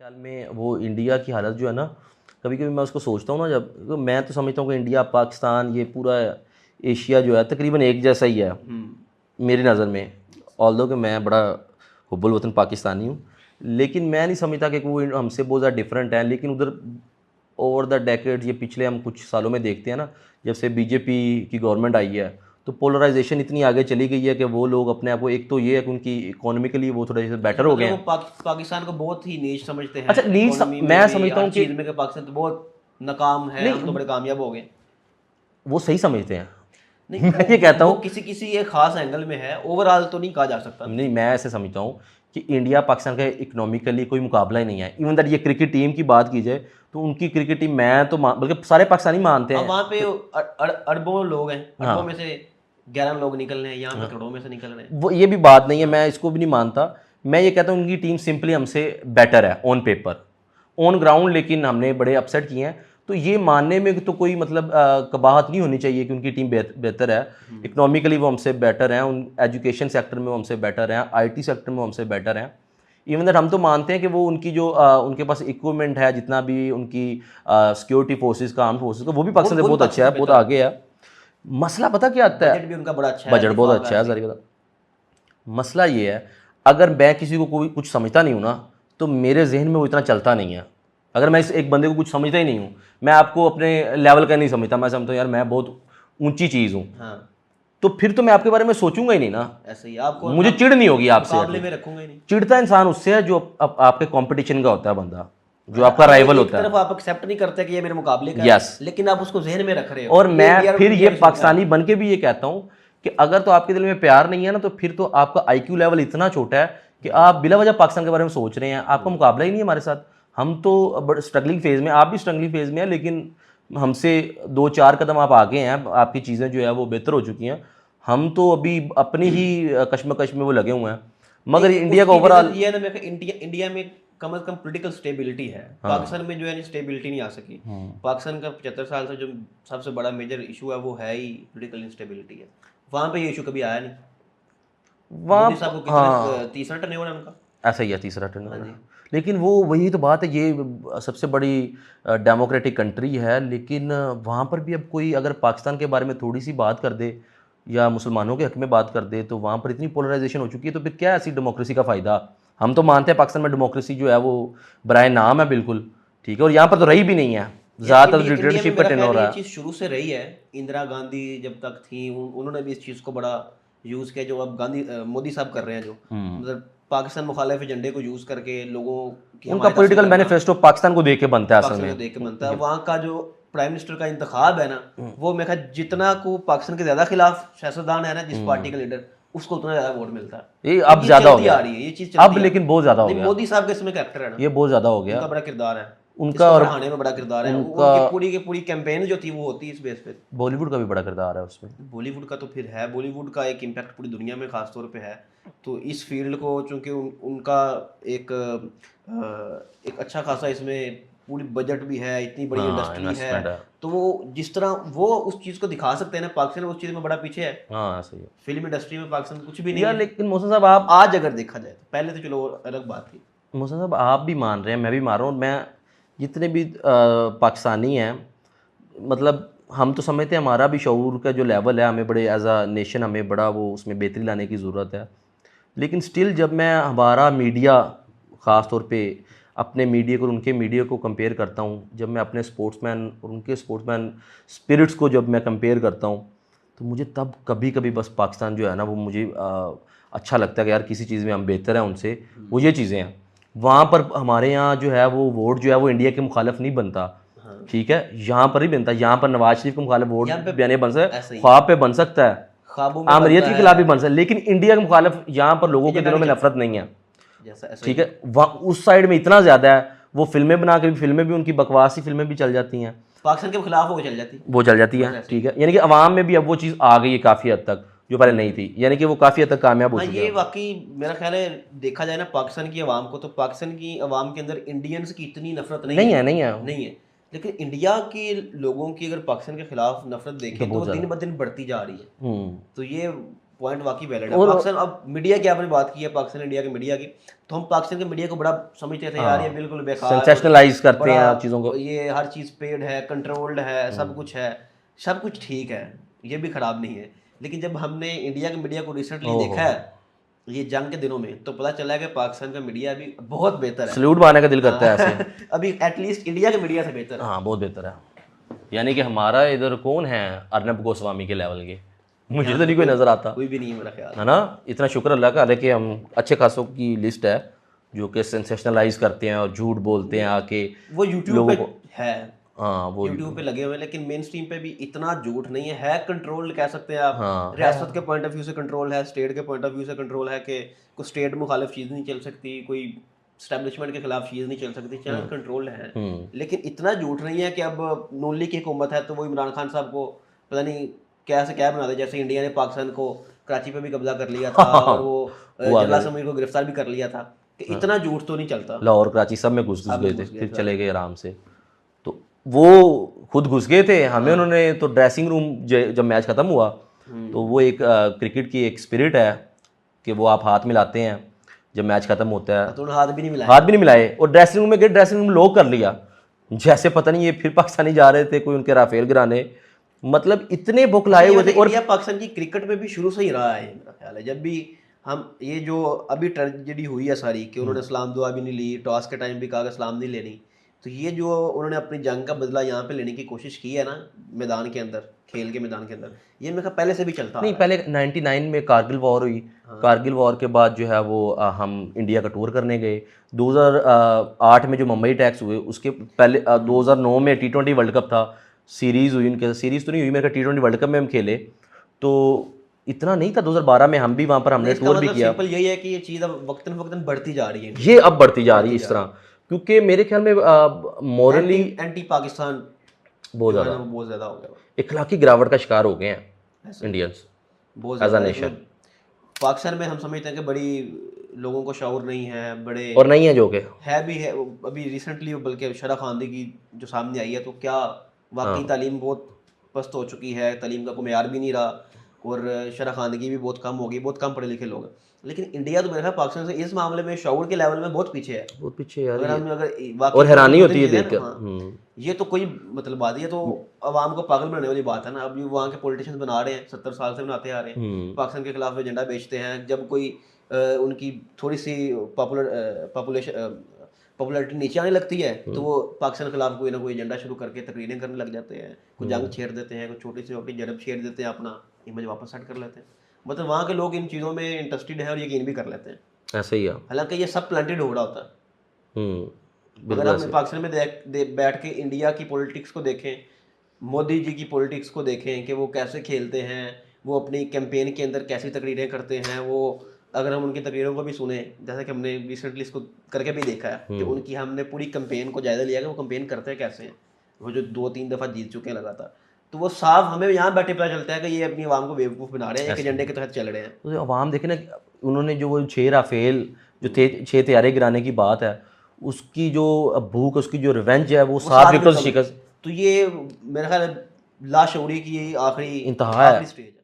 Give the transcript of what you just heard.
ख्याल में वो इंडिया की हालत जो है ना, कभी कभी मैं उसको सोचता हूँ ना, जब तो मैं तो समझता हूँ कि इंडिया पाकिस्तान ये पूरा एशिया जो है तकरीबन एक जैसा ही है मेरी नज़र में। ऑल्दो कि मैं बड़ा हुब्बुल वतन पाकिस्तानी हूँ, लेकिन मैं नहीं समझता कि वो हमसे बहुत ज़्यादा डिफरेंट है। लेकिन उधर ओवर द डेकेड, ये पिछले हम कुछ सालों में देखते हैं ना, जब से बीजेपी की गवर्नमेंट आई है तो पोलराइजेशन इतनी आगे चली गई है कि वो लोग अपने आप को, एक तो ये है कि उनकी इकोनॉमिकली वो थोड़े से बेटर हो गए मतलब वो हैं। पाकिस्तान को बहुत ही नीच समझते हैं अच्छा नीड्स, इकोनॉमी में मैं भी, समझता हर हूँ कि चीज़ में कि पाकिस्तान तो बहुत नाकाम है, हम तो नहीं, बड़े कामयाब हो गए। वो सही समझते हैं। नहीं, मैं ये कहता वो हूँ, किसी किसी एक खास एंगल में है, ओवरऑल तो नहीं कहा जा सकता। नहीं मैं ऐसे समझता हूँ कि इंडिया पाकिस्तान का इकोनॉमिकली कोई मुकाबला ही नहीं है। इवन दैट ये क्रिकेट टीम की बात की जाए तो उनकी क्रिकेट टीम, मैं तो बल्कि सारे पाकिस्तानी मानते अब हैं वहाँ पे कि अरबों लोग हैं, अरबों में हाँ, से 11 लोग निकल रहे हैं, यहाँ पे करोड़ों में से निकल रहे हैं। वो ये भी बात नहीं है, हाँ, मैं इसको भी नहीं मानता। मैं ये कहता हूँ उनकी टीम सिंपली हमसे बेटर है ऑन पेपर, ऑन ग्राउंड लेकिन हमने बड़े अपसेट किए हैं। तो ये मानने में तो कोई मतलब कबाहत नहीं होनी चाहिए कि उनकी टीम बेहतर है। इकोनॉमिकली वो हमसे बेटर हैं, उन एजुकेशन सेक्टर में वो हमसे बेटर हैं, आईटी सेक्टर में वो हमसे बेटर हैं। इवन दैट हम तो मानते हैं कि वो उनकी जो उनके पास इक्विपमेंट है, जितना भी उनकी सिक्योरिटी फोर्सेज का, आर्म फोर्सेज का, वो भी पाकिस्तान से वो भी बहुत अच्छा पाकिस्तान है, से बहुत बेहतर आगे है। मसला पता क्या आता बजट है? भी उनका बड़ा अच्छा है, बजट दिफा बहुत का अच्छा है ऐसे ही। सारी बात। मसला ये है, अगर मैं किसी को कोई कुछ समझता नहीं हूँ ना, तो मेरे जहन में वो इतना चलता नहीं है। अगर मैं इस एक बंदे को कुछ समझता ही नहीं हूँ, मैं आपको अपने लेवल का नहीं समझता, मैं समझता हूँ यार मैं बहुत ऊंची चीज़ हूँ, हाँ, तो फिर तो मैं आपके बारे में सोचूंगा ही नहीं ना। ऐसे ही आपको मुझे चिढ़ नहीं होगी आपसे मुकाबले में एटलीस्ट। रखूंगा ही नहीं। चिढ़ता इंसान उससे है जो आपके कंपटीशन का होता है बंदा, जो आपका अगर राइवल एक होता तरफ है। आप एक्सेप्ट नहीं करते कि ये मेरे मुकाबले का है, यस। लेकिन आप उसको जहन में रख रहे हो, और ये मैं फिर ये इंडिया में सोचता है। पाकिस्तानी बन के भी ये कहता हूँ कि अगर तो आपके दिल में प्यार नहीं है ना, तो फिर तो आपका आईक्यू लेवल इतना छोटा है कि आप बिला वजह पाकिस्तान के बारे में सोच रहे हैं। आपका मुकाबला ही नहीं है हमारे साथ। हम तो बड़े स्ट्रगलिंग फेज में, आप भी स्ट्रगलिंग फेज में है, लेकिन हमसे 2-4 कदम आप आगे हैं, आपकी चीज़ें जो है वो बेहतर हो चुकी हैं। हम तो अभी अपनी ही कश्मकश में वो लगे हुए हैं। मगर नहीं, इंडिया का उसकी वजह ओवरऑल, ये है ना, मेरे को इंडिया में कम से कम पॉलिटिकल स्टेबिलिटी है। पाकिस्तान में जो है स्टेबिलिटी नहीं आ सकी। पाकिस्तान का 75 साल से जो सबसे बड़ा मेजर इशू है वो है ही पॉलिटिकल इंस्टेबिलिटी है। वहाँ पे ये इशू कभी आया नहीं। मोदी साहब को वहाँ कितने हाँ, तीसरा टर्न है उनका। ऐसा ही है, तीसरा टर्न हाँ वाला। जी। लेकिन वो वही तो बात है, ये सबसे बड़ी डेमोक्रेटिक कंट्री है, लेकिन वहाँ पर भी अब कोई अगर पाकिस्तान के बारे में थोड़ी सी बात कर दे या मुसलमानों के हक में बात कर दे, तो वहाँ पर इतनी पोलराइजेशन हो चुकी है, तो फिर क्या ऐसी डेमोक्रेसी का फ़ायदा? हम तो मानते हैं पाकिस्तान में डेमोक्रेसी जो है वो बराए नाम है बिल्कुल, ठीक है, और यहाँ पर तो रही भी नहीं है, यार ज़्यादातर इंडिया में डिक्टेटरशिप का मेरा टेन हो ख्याल है रहा ये है। चीज़ शुरू से रही है। इंदिरा गांधी जब तक थी उन्होंने भी इस चीज़ को बड़ा यूज़ किया, जो अब मोदी साहब कर रहे हैं, जो मतलब पाकिस्तान मुखालिफ एजेंडे को यूज़ करके लोगों की उनका हमायत हासिल पॉलिटिकल करना, मैनिफेस्टो पाकिस्तान को देख के बनता है असल पाकिस्तान को में। देख के बनता है। वहाँ का जो प्राइम मिनिस्टर का इंतखाब है ना, वो मैं ख्याल जितना को पाकिस्तान के ज़्यादा खिलाफ सियासतदान है ना, जिस पार्टी का लीडर, उसको उतना ज़्यादा वोट मिलता है। ये तो अब ये ज़्यादा हो चलती गया, आ रही है, ये चीज़ चलती अब आ रही लेकिन बहुत है। ज़्यादा हो नहीं, गया, मोदी साहब के इसमें कैरेक्टर है ना, ये बहुत ज़्यादा हो गया उनका बड़ा किरदार है उनका। इसको और बढ़ाने में, बड़ा किरदार है उनका उनकी। पूरी की पूरी कैंपेन जो थी वो होती है इस बेस पे। बॉलीवुड का भी बड़ा किरदार है उसमें। बॉलीवुड का तो फिर है, बॉलीवुड का एक इम्पैक्ट पूरी दुनिया में खास तौर पे है। तो इस फील्ड को चूंकि उनका एक एक अच्छा खासा इसमें पूरी बजट भी है, इतनी बड़ी हाँ, इंडस्ट्री है, इन्वेस्टमेंट है। तो वो जिस तरह वो उस चीज़ को दिखा सकते हैं ना, पाकिस्तान उस चीज़ में बड़ा पीछे है। हाँ सही है फिल्म इंडस्ट्री में पाकिस्तान कुछ भी नहीं यार। है लेकिन मौसम साहब आप, आज अगर देखा जाए तो। पहले तो चलो वो अलग बात थी। मौसम साहब आप भी मान रहे हैं, मैं भी मान रहा हूँ। मैं जितने भी पाकिस्तानी हैं, मतलब हम तो समझते हैं हमारा भी शऊर का जो लेवल है, हमें बड़े एज अ नेशन हमें बड़ा वो उसमें बेहतरी लाने की ज़रूरत है। लेकिन स्टिल जब मैं हमारा मीडिया, ख़ास तौर पे अपने मीडिया को और उनके मीडिया को कंपेयर करता हूँ, जब मैं अपने स्पोर्ट्समैन और उनके स्पोर्ट्समैन स्पिरिट्स को जब मैं कंपेयर करता हूँ, तो मुझे तब कभी कभी बस पाकिस्तान जो है ना, वो मुझे अच्छा लगता है कि यार किसी चीज़ में हम बेहतर हैं उनसे। वो ये चीज़ें हैं, वहाँ पर हमारे यहाँ जो है वो वोट जो है वो इंडिया के मुखालिफ नहीं बनता, ठीक है, यहाँ पर ही बनता है। यहाँ पर नवाज शरीफ के मुखालिफ वोट यहाँ पे बयाने बन सकता ऐसे है, ही ख्वाब पे बन सकता है, ख्वाबों में आमरीत बनता के है, खिलाफ भी बन सकता है, लेकिन इंडिया के मुखालिफ यहाँ पर लोगों के एजेंडा दिलों नहीं में चलता नफरत नहीं है, जैसा, ऐसा ठीक ही है। वहाँ उस साइड में इतना ज़्यादा है, वो फिल्में बना के भी, फिल्में भी उनकी बकवासी फिल्में भी चल जाती हैं, पाकिस्तान के खिलाफ हो चल जाती, वो चल जाती बस हैं, ऐसे ही। ठीक है। यानी कि अवाम में भी अब वो चीज़ आ गई है काफ़ी हद तक, जो पहले नहीं थी, यानी कि वो काफ़ी हद तक कामयाब हो हाँ, चुके ये हैं। वाकई मेरा ख्याल है, देखा जाए ना पाकिस्तान की आवाम को, तो पाकिस्तान की आवाम के अंदर इंडियंस की इतनी नफरत नहीं नहीं है, है, नहीं है, नहीं है। लेकिन इंडिया के लोगों की अगर पाकिस्तान के खिलाफ नफरत तो देखें तो बहुत वो दिन ज़्यादा। ब दिन बढ़ती जा रही है। तो ये पॉइंट वाकई वैलिड है। पाकिस्तान, अब मीडिया की आपने बात की है, पाकिस्तान इंडिया की मीडिया की, तो हम पाकिस्तान के मीडिया को बड़ा समझते थे यार ये बिल्कुल बेकार, सेंसेशनलाइज करते बड़ा हैं चीज़ों को, ये हर चीज़ पेड है, कंट्रोल्ड है, सब कुछ है, सब कुछ ठीक है, ये भी खराब नहीं है। लेकिन जब हमने इंडिया के मीडिया को रिसेंटली देखा है ये जंग के दिनों में, तो पता चला कि पाकिस्तान का मीडिया अभी बहुत बेहतर है। सल्यूट मारने का दिल करता है ऐसे। अभी एटलीस्ट इंडिया के मीडिया से बेहतर है। हाँ बहुत बेहतर है। यानी कि हमारा इधर कौन है अर्नब गोस्वामी के लेवल के, मुझे तो नहीं कोई नज़र आता, कोई भी नहीं है मेरा ख्याल, है ना। इतना शुक्र अल्लाह का, हालांकि हम अच्छे खासों की लिस्ट है जो कि सेंसेशनलाइज करते हैं और झूठ बोलते हैं आके वो यूट्यूब पे है, हाँ वो यूट्यूब पे लगे हुए हैं, लेकिन मेन स्ट्रीम पे भी इतना झूठ नहीं है कंट्रोल कह सकते हैं आप। हाँ रियासत के पॉइंट ऑफ व्यू से कंट्रोल है, स्टेट के पॉइंट ऑफ व्यू से कंट्रोल है कि कोई स्टेट मुखालिफ चीज़ नहीं चल सकती, कोई स्टैब्लिशमेंट के खिलाफ चीज़ नहीं चल सकती, चैनल कंट्रोल है। लेकिन इतना झूठ नहीं है कि अब नून लीग की हुकूमत है तो वो इमरान खान साहब को पता नहीं क्या से क्या बना दे, जैसे इंडिया ने पाकिस्तान को कराची पे भी कब्जा कर लिया था और वो जला समीर को गिरफ्तार भी कर लिया था, कि इतना झूठ तो नहीं चलता। लाहौर कराची सब में घुस गए थे, फिर चले गए आराम से। तो वो खुद घुस गए थे, हमें उन्होंने तो ड्रेसिंग रूम जब मैच ख़त्म हुआ तो वो एक क्रिकेट की एक स्पिरिट है कि वो आप हाथ मिलाते हैं जब मैच ख़त्म होता है, तो उन्होंने हाथ भी नहीं मिलाया, हाथ भी नहीं मिलाए और ड्रेसिंग रूम में गए, ड्रेसिंग रूम लॉक कर लिया, जैसे पता नहीं ये फिर पाकिस्तानी जा रहे थे कोई उनके राफेल गिराने, मतलब इतने बौखलाए हुए थे। और इंडिया पाकिस्तान की क्रिकेट में भी शुरू से ही रहा है मेरा ख्याल है, जब भी हम ये जो अभी ट्रेजेडी हुई है सारी कि उन्होंने सलाम दुआ भी नहीं ली, टॉस के टाइम भी कहा कि सलाम नहीं लेनी, तो ये जो उन्होंने अपनी जंग का बदला यहाँ पे लेने की कोशिश की है ना मैदान के अंदर, खेल के मैदान के अंदर, ये मेरे ख्याल पहले से भी चलता नहीं, पहले 99 में कारगिल वॉर हुई, कारगिल वॉर के बाद जो है वो हम इंडिया का टूर करने गए। 2008 में जो मुंबई अटैक्स हुए उसके पहले 2009 में T20 वर्ल्ड कप था, सीरीज़ हुई उनके, सीरीज़ तो नहीं हुई, मेरे ख्याल T20 वर्ल्ड कप में हम खेले, तो इतना नहीं था। 2012 में हम भी वहाँ पर हमने टूर भी किया। सिंपल यही है कि ये चीज़ अब वक्तन वक्तन बढ़ती जा रही है, ये अब बढ़ती जा रही है इस तरह, क्योंकि मेरे ख्याल में मॉरली एंटी पाकिस्तान बहुत ज़्यादा हो गया, इखलाकी गिरावट का शिकार हो गए हैं इंडियंस बहुत एज अ ज़्यादा। नेशन। पाकिस्तान में हम समझते हैं कि बड़ी लोगों को शऊर नहीं है, बड़े और नहीं है जो कि है भी है। अभी रिसेंटली बल्कि शरा खानदी की जो सामने आई है, तो क्या वाकई तालीम बहुत पस्त हो चुकी है, तालीम का कोई मेयार भी नहीं रहा और शरा खानदगी भी बहुत कम हो गई, बहुत कम पढ़े लिखे लोग हैं। लेकिन इंडिया तो मेरे ख्याल पाकिस्तान से इस मामले में शऊर के लेवल में बहुत पीछे है, बहुत पीछे यार। अगर हम और हैरानी होती है देख कर, ये तो कोई मतलब बात, ये तो आवाम को पागल बनाने वाली बात है ना। अब वहाँ के पॉलिटिशियंस बना रहे हैं, 70 साल से बनाते आ रहे हैं, पाकिस्तान के खिलाफ एजेंडा बेचते हैं। जब कोई उनकी थोड़ी सी पॉपुलैरिटी नीचे आने लगती है तो वो पाकिस्तान के खिलाफ कोई ना कोई एजेंडा शुरू करके तकरीरें करने लग जाते हैं, कोई जंग छेड़ देते हैं, कोई छोटी सी छोटी जरब छेड़ देते हैं, अपना इमेज वापस सेट कर लेते हैं। मतलब वहाँ के लोग इन चीज़ों में इंटरेस्टेड है और यकीन भी कर लेते हैं, ऐसे ही है। हालांकि ये सब प्लांटेड हो रहा होता है। अगर हम पाकिस्तान में बैठ के इंडिया की पॉलिटिक्स को देखें, मोदी जी की पॉलिटिक्स को देखें कि वो कैसे खेलते हैं, वो अपनी कैंपेन के अंदर कैसी तकरीरें करते हैं, वो अगर हम उनकी तकरीरों को भी सुने, जैसा कि हमने रिसेंटली इसको करके भी देखा है कि उनकी हमने पूरी कैंपेन को जायजा लिया कि वो कैंपेन करते हैं कैसे हैं, वो जो 2-3 दफ़ा जीत चुके हैं लगातार, तो वो साफ हमें यहाँ बैठे पता चलता है कि ये अपनी आवाम को बेवकूफ़ बना रहे हैं, एक एजेंडे के तहत चल रहे हैं। तो आवाम देखे ना, उन्होंने जो वो 6 राफेल जो थे 6 तैयारे गिराने की बात है, उसकी जो भूख, उसकी जो रिवेंज है वो 7 विकेट शिकस्त, तो ये मेरा ख्याल लाशऊरी की आखिरी इंतहा है। स्टेज है।